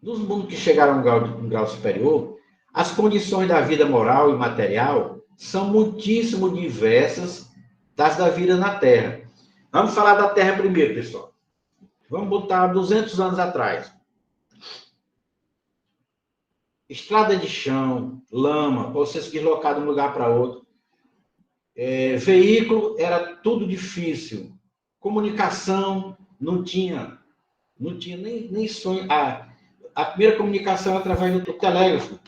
Nos mundos que chegaram a um grau superior, as condições da vida moral e material são muitíssimo diversas das da vida na Terra. Vamos falar da Terra primeiro, pessoal. Vamos botar 200 anos atrás. Estrada de chão, lama, para você se deslocar de um lugar para outro. Veículo era tudo difícil. Comunicação não tinha nem sonho. A primeira comunicação era através do telégrafo.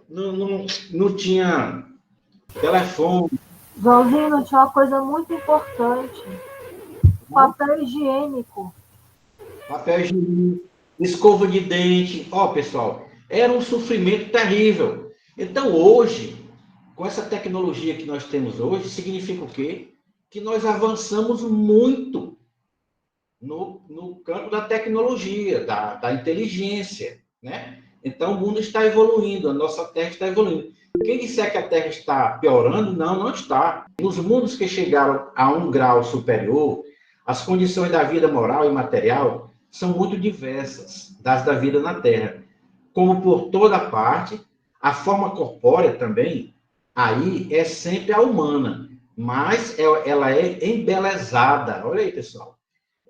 Não tinha telefone. Joãozinho, tinha uma coisa muito importante. Papel higiênico. Papel higiênico, escova de dente. Ó, pessoal, era um sofrimento terrível. Então, hoje, com essa tecnologia que nós temos hoje, significa o quê? Que nós avançamos muito no campo da tecnologia, da inteligência, né? Então, o mundo está evoluindo, a nossa Terra está evoluindo. Quem disser que a Terra está piorando, não está. Nos mundos que chegaram a um grau superior, as condições da vida moral e material são muito diversas das da vida na Terra. Como por toda parte, a forma corpórea também, aí é sempre a humana, mas ela é embelezada. Olha aí, pessoal.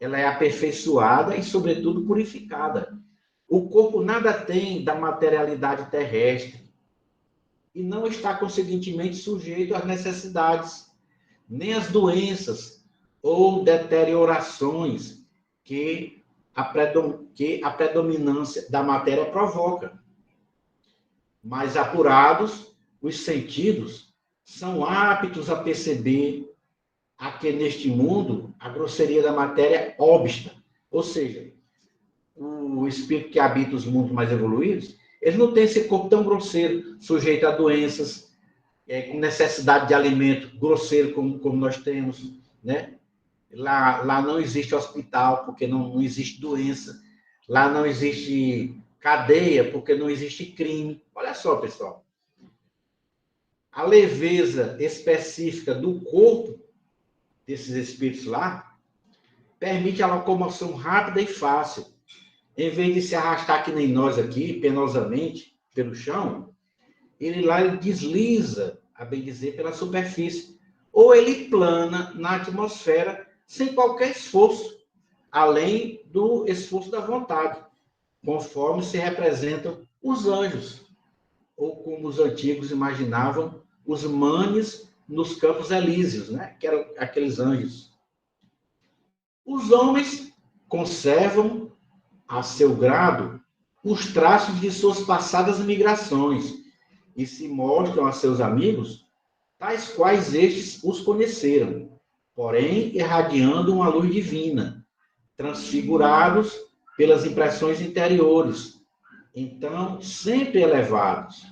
Ela é aperfeiçoada e, sobretudo, purificada. O corpo nada tem da materialidade terrestre e não está, consequentemente, sujeito às necessidades, nem às doenças ou deteriorações que a predominância da matéria provoca. Mais apurados, os sentidos são aptos a perceber a que neste mundo a grosseria da matéria obsta. Ou seja, o espírito que habita os mundos mais evoluídos, ele não tem esse corpo tão grosseiro, sujeito a doenças, com necessidade de alimento grosseiro como nós temos, né? Lá não existe hospital, porque não existe doença. Lá não existe cadeia, porque não existe crime. Olha só, pessoal. A leveza específica do corpo desses espíritos lá permite a locomoção rápida e fácil. Em vez de se arrastar que nem nós aqui, penosamente, pelo chão, ele desliza, a bem dizer, pela superfície. Ou ele plana na atmosfera sem qualquer esforço, além do esforço da vontade, conforme se representam os anjos, ou como os antigos imaginavam, os manes nos campos elíseos, né? Que eram aqueles anjos. Os homens conservam, a seu grado, os traços de suas passadas migrações e se mostram a seus amigos tais quais estes os conheceram, porém irradiando uma luz divina, transfigurados pelas impressões interiores, então sempre elevados,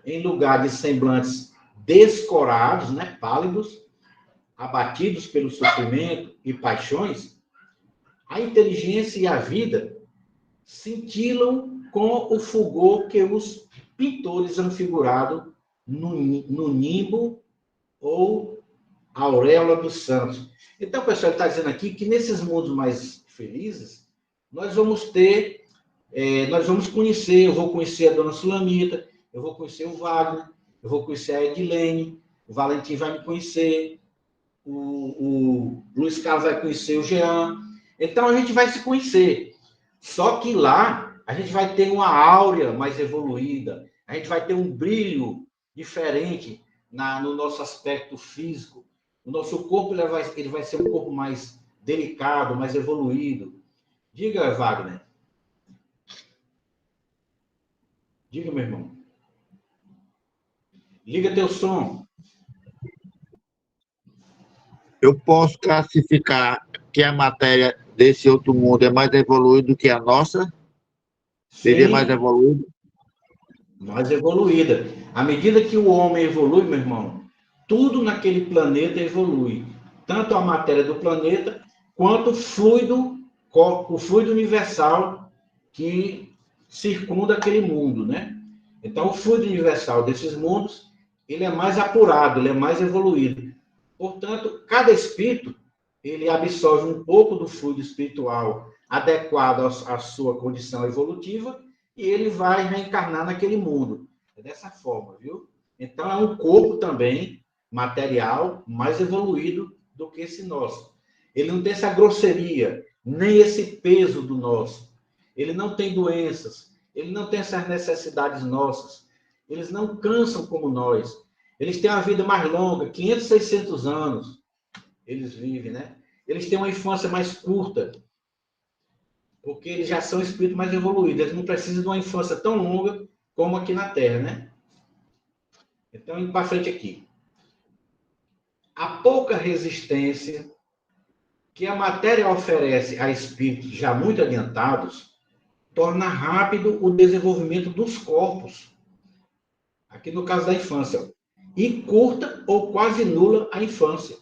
em lugar de semblantes descorados, né, pálidos, abatidos pelo sofrimento e paixões, a inteligência e a vida cintilam com o fulgor que os pintores han figurado no nimbo ou auréola dos santos. Então, pessoal, ele está dizendo aqui que nesses mundos mais felizes, nós vamos conhecer, eu vou conhecer a dona Sulamita, eu vou conhecer o Wagner, eu vou conhecer a Edilene, o Valentim vai me conhecer, o Luiz Carlos vai conhecer o Jean. Então, a gente vai se conhecer. Só que lá, a gente vai ter uma áurea mais evoluída, a gente vai ter um brilho diferente no nosso aspecto físico. O nosso corpo ele vai ser um corpo mais delicado, mais evoluído. Diga, Wagner. Diga, meu irmão. Liga teu som. Eu posso classificar que a matéria desse outro mundo é mais evoluída do que a nossa? Seria Sim, mais evoluída? mais evoluída. À medida que o homem evolui, meu irmão, tudo naquele planeta evolui. Tanto a matéria do planeta, quanto o fluido universal que circunda aquele mundo, né? Então, o fluido universal desses mundos, ele é mais apurado, ele é mais evoluído. Portanto, cada espírito, ele absorve um pouco do fluido espiritual adequado à sua condição evolutiva, e ele vai reencarnar naquele mundo. É dessa forma, viu? Então, é um corpo também material mais evoluído do que esse nosso. Ele não tem essa grosseria, nem esse peso do nosso. Ele não tem doenças, ele não tem essas necessidades nossas. Eles não cansam como nós. Eles têm uma vida mais longa, 500, 600 anos. Eles vivem, né? Eles têm uma infância mais curta, porque eles já são espíritos mais evoluídos. Eles não precisam de uma infância tão longa como aqui na Terra, né? Então, indo para frente aqui. A pouca resistência que a matéria oferece a espíritos já muito adiantados torna rápido o desenvolvimento dos corpos, aqui no caso da infância, e curta ou quase nula a infância.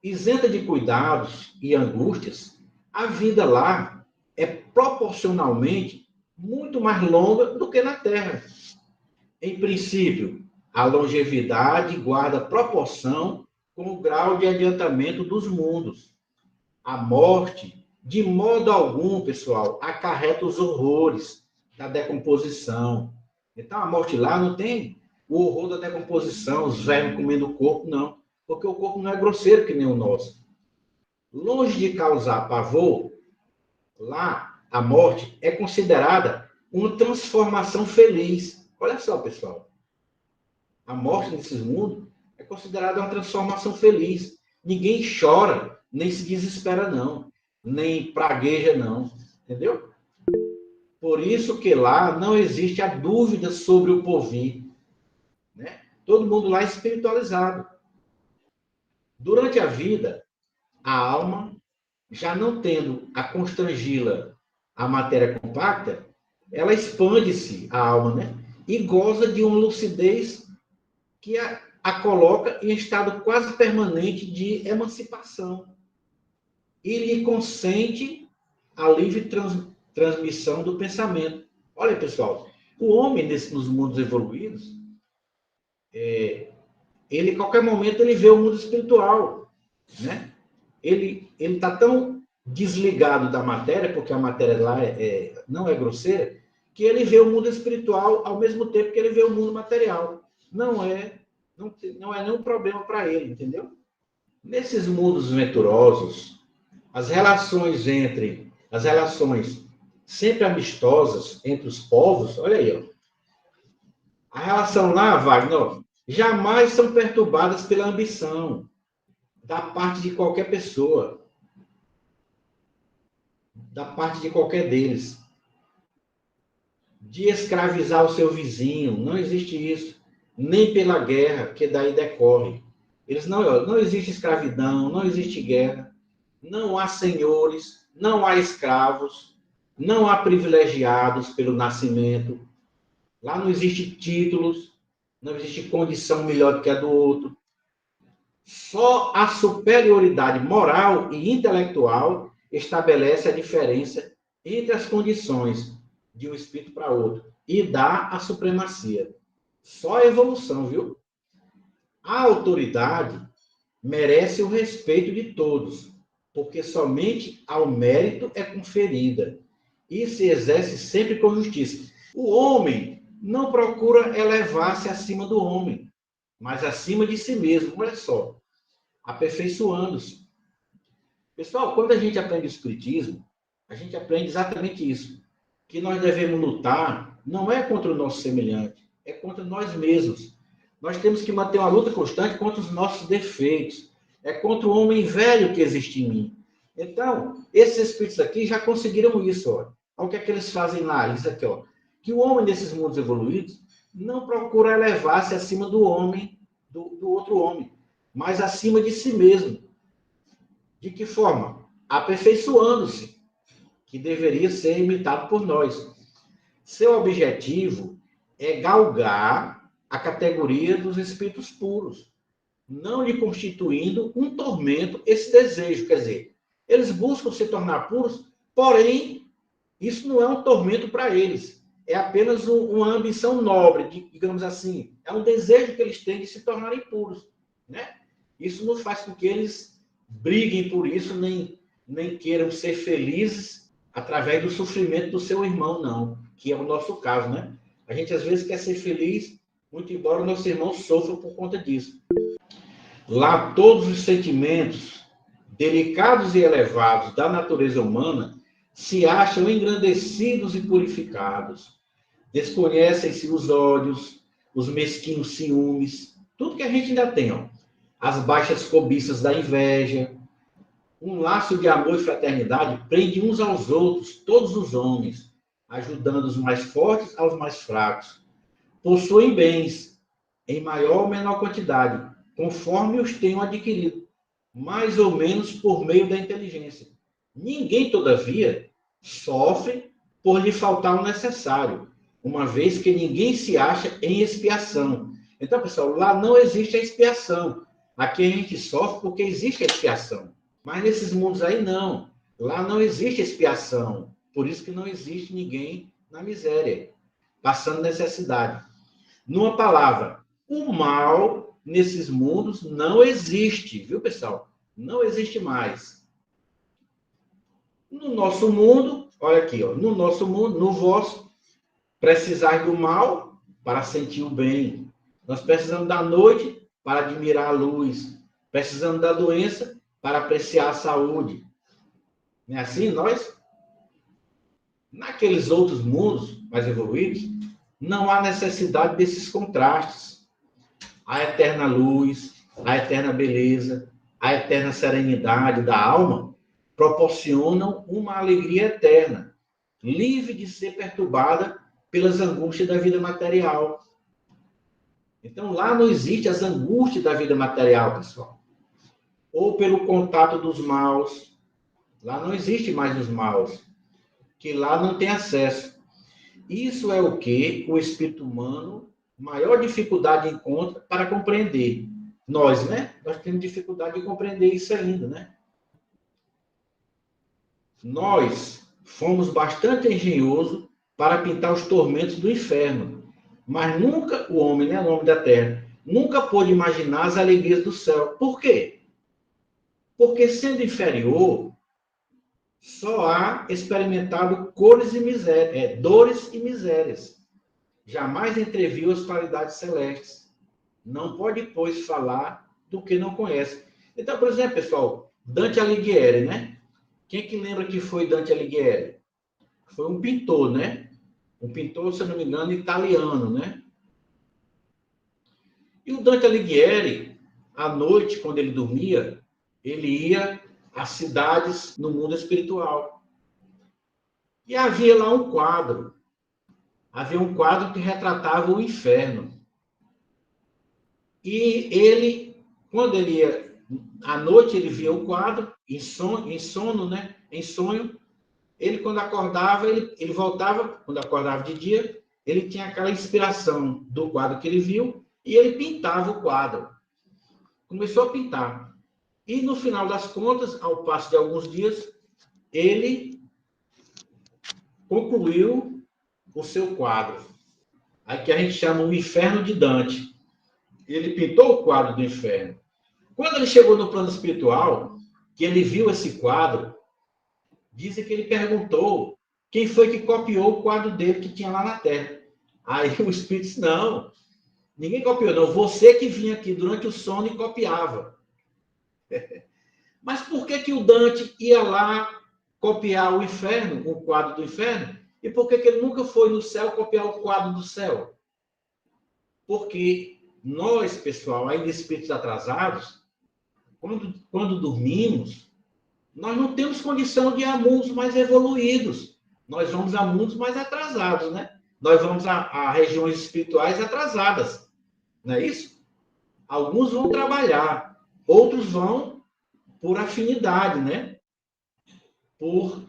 Isenta de cuidados e angústias, a vida lá é proporcionalmente muito mais longa do que na Terra. Em princípio, a longevidade guarda proporção com o grau de adiantamento dos mundos. A morte, de modo algum, pessoal, acarreta os horrores da decomposição. Então, a morte lá não tem o horror da decomposição, os vermes comendo o corpo, não. Porque o corpo não é grosseiro que nem o nosso. Longe de causar pavor, lá a morte é considerada uma transformação feliz. Olha só, pessoal. A morte nesses mundos é considerada uma transformação feliz. Ninguém chora, nem se desespera, não. Nem pragueja, não. Entendeu? Por isso que lá não existe a dúvida sobre o porvir. Né? Todo mundo lá é espiritualizado. Durante a vida, a alma, já não tendo a constrangi-la a matéria compacta, ela expande-se, a alma, né? E goza de uma lucidez que a coloca em estado quase permanente de emancipação e lhe consente a livre transmissão do pensamento. Olha, pessoal, o homem nos mundos evoluídos, ele, a qualquer momento, ele vê o mundo espiritual, né? Ele está tão desligado da matéria, porque a matéria lá não é grosseira, que ele vê o mundo espiritual ao mesmo tempo que ele vê o mundo material. Não é nenhum problema para ele, entendeu? Nesses mundos venturosos, as relações sempre amistosas entre os povos, olha aí, ó. A relação lá, Wagner, ó, jamais são perturbadas pela ambição da parte de qualquer pessoa, da parte de qualquer deles, de escravizar o seu vizinho. Não existe isso. Nem pela guerra, que daí decorre. Não existe escravidão, não existe guerra, não há senhores, não há escravos, não há privilegiados pelo nascimento. Lá não existe títulos, não existe condição melhor do que a do outro. Só a superioridade moral e intelectual estabelece a diferença entre as condições de um espírito para outro e dá a supremacia. Só a evolução, viu? A autoridade merece o respeito de todos, porque somente ao mérito é conferida e se exerce sempre com justiça. O homem não procura elevar-se acima do homem, mas acima de si mesmo. Olha só, aperfeiçoando-se. Pessoal, quando a gente aprende o Espiritismo, a gente aprende exatamente isso, que nós devemos lutar não é contra o nosso semelhante, é contra nós mesmos. Nós temos que manter uma luta constante contra os nossos defeitos, é contra o homem velho que existe em mim. Então, esses espíritos aqui já conseguiram isso, ó. Olha o que é que eles fazem lá, isso aqui, ó. Que o homem desses mundos evoluídos não procura elevar-se acima do homem, do outro homem, mas acima de si mesmo. De que forma? Aperfeiçoando-se, que deveria ser imitado por nós. Seu objetivo é galgar a categoria dos espíritos puros, não lhe constituindo um tormento esse desejo. Quer dizer, eles buscam se tornar puros, porém, isso não é um tormento para eles. É apenas uma ambição nobre, digamos assim. É um desejo que eles têm de se tornarem puros, né? Isso não faz com que eles briguem por isso, nem queiram ser felizes através do sofrimento do seu irmão, não, que é o nosso caso, né? A gente às vezes quer ser feliz, muito embora o nosso irmão sofra por conta disso. Lá todos os sentimentos delicados e elevados da natureza humana se acham engrandecidos e purificados. Desconhecem-se os ódios, os mesquinhos ciúmes, tudo que a gente ainda tem, ó. As baixas cobiças da inveja. Um laço de amor e fraternidade prende uns aos outros, todos os homens, ajudando os mais fortes aos mais fracos. Possuem bens, em maior ou menor quantidade, conforme os tenham adquirido, mais ou menos por meio da inteligência. Ninguém, todavia, sofre por lhe faltar o necessário, uma vez que ninguém se acha em expiação. Então, pessoal, lá não existe a expiação. Aqui a gente sofre porque existe a expiação. Mas nesses mundos aí, não. Lá não existe expiação. Por isso que não existe ninguém na miséria, passando necessidade. Numa palavra, o mal nesses mundos não existe, viu, pessoal? Não existe mais. No nosso mundo, olha aqui, ó, no nosso mundo, no vosso, precisar do mal para sentir o bem. Nós precisamos da noite para admirar a luz. Precisamos da doença para apreciar a saúde. Não é assim, nós? Naqueles outros mundos mais evoluídos, não há necessidade desses contrastes. A eterna luz, a eterna beleza, a eterna serenidade da alma proporcionam uma alegria eterna, livre de ser perturbada pelas angústias da vida material. Então, lá não existe as angústias da vida material, pessoal. Ou pelo contato dos maus. Lá não existe mais os maus, que lá não tem acesso. Isso é o que o espírito humano, maior dificuldade encontra para compreender. Nós, né? Nós temos dificuldade de compreender isso ainda, né? Nós fomos bastante engenhosos para pintar os tormentos do inferno, mas nunca, o homem, né, o homem da terra, nunca pôde imaginar as alegrias do céu. Por quê? Porque, sendo inferior, só há experimentado cores e dores e misérias. Jamais entreviu as qualidades celestes. Não pode, pois, falar do que não conhece. Então, por exemplo, pessoal, Dante Alighieri, né? Quem que lembra que foi Dante Alighieri? Foi um pintor, né? Um pintor, se eu não me engano, italiano, né? E o Dante Alighieri, à noite, quando ele dormia, ele ia às cidades no mundo espiritual. E havia lá um quadro. Havia um quadro que retratava o inferno. E ele, quando ele ia, à noite, ele via o quadro, em sono, né? Em sonho. Ele, quando acordava, ele voltava, quando acordava de dia, ele tinha aquela inspiração do quadro que ele viu e ele pintava o quadro. Começou a pintar. E, no final das contas, ao passo de alguns dias, ele concluiu o seu quadro. Aí que a gente chama o Inferno de Dante. Ele pintou o quadro do inferno. Quando ele chegou no plano espiritual, que ele viu esse quadro, dizem que ele perguntou quem foi que copiou o quadro dele que tinha lá na Terra. Aí o Espírito disse, não, ninguém copiou, não. Você que vinha aqui durante o sono e copiava. Mas por que o Dante ia lá copiar o inferno, o quadro do inferno? E por que ele nunca foi no céu copiar o quadro do céu? Porque nós, pessoal, ainda espíritos atrasados, quando dormimos, nós não temos condição de ir a mundos mais evoluídos. Nós vamos a mundos mais atrasados, né? Nós vamos a regiões espirituais atrasadas. Não é isso? Alguns vão trabalhar, outros vão por afinidade, né? Por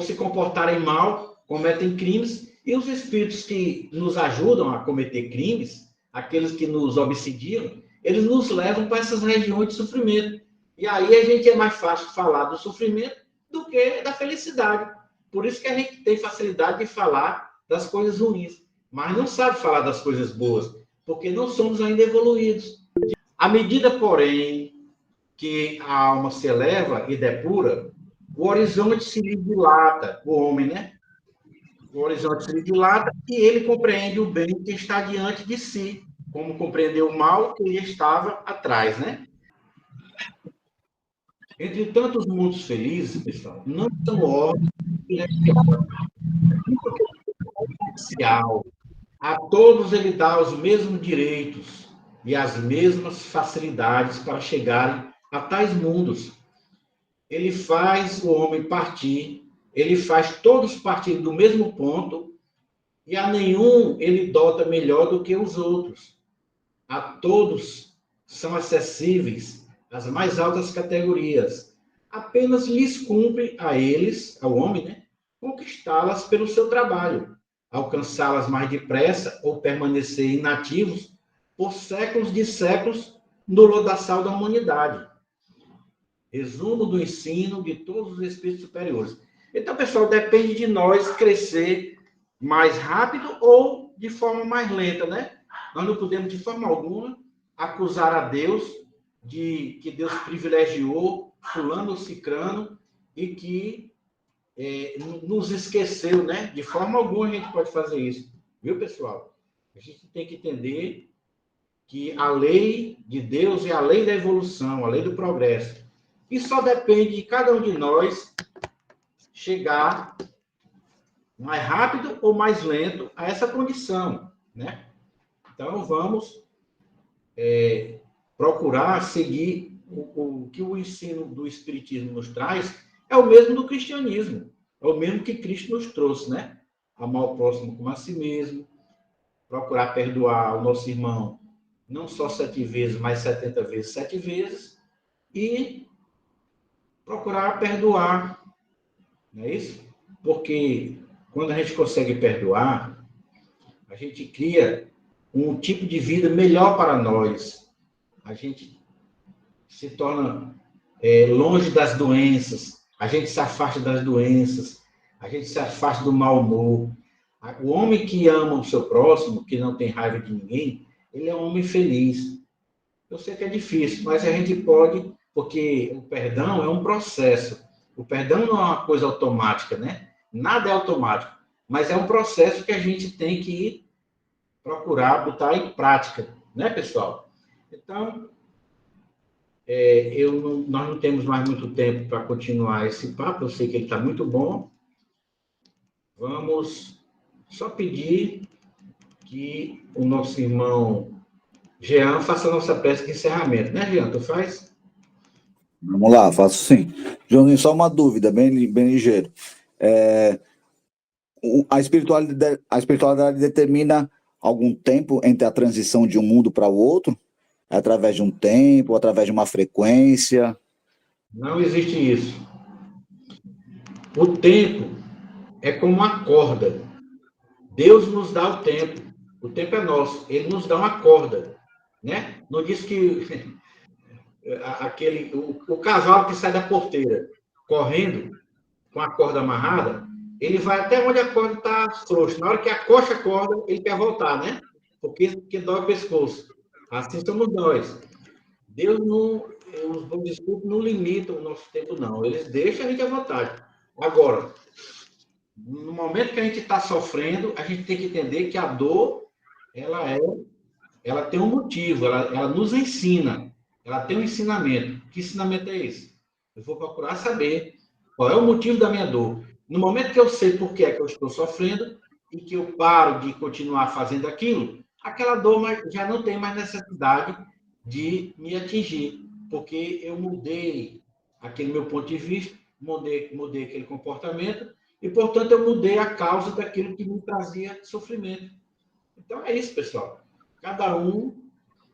se comportarem mal, cometem crimes, e os espíritos que nos ajudam a cometer crimes, aqueles que nos obsidiam, eles nos levam para essas regiões de sofrimento. E aí a gente é mais fácil falar do sofrimento do que da felicidade. Por isso que a gente tem facilidade de falar das coisas ruins, mas não sabe falar das coisas boas, porque não somos ainda evoluídos. À medida, porém, que a alma se eleva e depura, o horizonte se lhe dilata, o homem, né? O horizonte se lhe dilata e ele compreende o bem que está diante de si, como compreendeu o mal que lhe estava atrás, né? Entre tantos mundos felizes, pessoal, não são ordens social. A todos ele dá os mesmos direitos e as mesmas facilidades para chegarem a tais mundos. Ele faz o homem partir, ele faz todos partir do mesmo ponto e a nenhum ele dota melhor do que os outros. A todos são acessíveis as mais altas categorias. Apenas lhes cumpre a eles, ao homem, né, conquistá-las pelo seu trabalho, alcançá-las mais depressa ou permanecer inativos por séculos de séculos no lodaçal da humanidade. Resumo do ensino de todos os espíritos superiores. Então, pessoal, depende de nós crescer mais rápido ou de forma mais lenta, né? Nós não podemos, de forma alguma, acusar a Deus de que Deus privilegiou fulano ou cicrano e que nos esqueceu, né? De forma alguma a gente pode fazer isso. Viu, pessoal? A gente tem que entender que a lei de Deus é a lei da evolução, a lei do progresso. E só depende de cada um de nós chegar mais rápido ou mais lento a essa condição, né? Então, vamos procurar seguir o que o ensino do Espiritismo nos traz, é o mesmo do cristianismo, é o mesmo que Cristo nos trouxe, né? Amar o próximo como a si mesmo, procurar perdoar o nosso irmão, não só 7 vezes, mas 70 vezes, 7 vezes, e procurar perdoar, não é isso? Porque quando a gente consegue perdoar, a gente cria um tipo de vida melhor para nós. A gente se torna longe das doenças, a gente se afasta das doenças, a gente se afasta do mau humor. O homem que ama o seu próximo, que não tem raiva de ninguém, ele é um homem feliz. Eu sei que é difícil, mas a gente pode, porque o perdão é um processo. O perdão não é uma coisa automática, né? Nada é automático, mas é um processo que a gente tem que procurar botar em prática, né, pessoal? Então, nós não temos mais muito tempo para continuar esse papo, eu sei que ele está muito bom. Vamos só pedir que o nosso irmão Jean faça a nossa prece de encerramento, né, Jean? Tu faz? Vamos lá, faço sim. Joãozinho, só uma dúvida, bem ligeiro. A espiritualidade determina algum tempo entre a transição de um mundo para o outro? É através de um tempo, através de uma frequência? Não existe isso. O tempo é como uma corda. Deus nos dá o tempo. O tempo é nosso. Ele nos dá uma corda, né? Não diz que o cavalo que sai da porteira correndo com a corda amarrada, ele vai até onde a corda está frouxa. Na hora que acocha a corda, ele quer voltar, né? Porque dói o pescoço. Assim somos nós. Deus não, os bons espíritos não limitam o nosso tempo, não. Eles deixam a gente à vontade. Agora, no momento que a gente está sofrendo, a gente tem que entender que a dor, ela tem um motivo, ela nos ensina, ela tem um ensinamento. Que ensinamento é esse? Eu vou procurar saber qual é o motivo da minha dor. No momento que eu sei por que é que eu estou sofrendo e que eu paro de continuar fazendo aquilo, aquela dor já não tem mais necessidade de me atingir, porque eu mudei aquele meu ponto de vista, mudei aquele comportamento e, portanto, eu mudei a causa daquilo que me trazia sofrimento. Então, é isso, pessoal. Cada um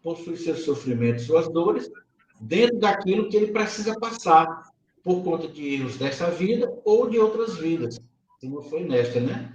possui seus sofrimentos, suas dores, dentro daquilo que ele precisa passar por conta de erros dessa vida ou de outras vidas, se não foi nesta, né?